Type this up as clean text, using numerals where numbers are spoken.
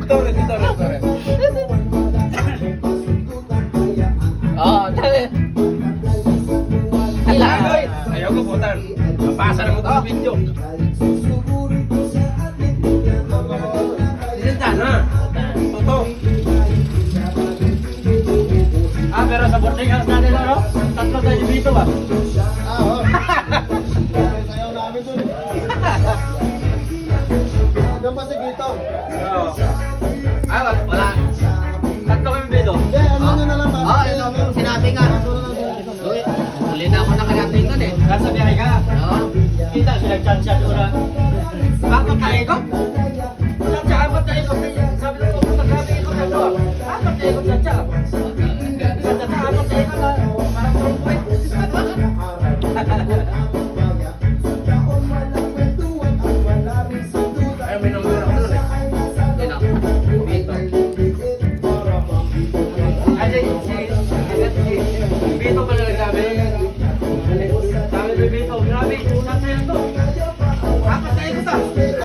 Torres. Oh, dali. Kailangan. Ayaw ko putan. Mapasa na mo ito ang video. Sinta na. Toto. Pero sa boarding house natin, ano? Tatlo tayo dito ba? Oo. Sayaw namin dun. Doon pa si Gito. Wala. Tatlo kami dito. Hindi, ano nyo na lang ba? Sinabi nga. Uy, huli na ako nakarating eh. Nasa biyahe ka. Oo. Kita, sinag-chance siya doon. Bakit ka ikot? Chacha, apat na ikot. Sabi ng pupunta kami ikot na doon. Apat na ikot, chacha. Chacha, apat na ikot na. Parang trompoy. Ay, may number ako doon eh. Yun ako. Dito. Ay, Bito pa na nagsabi.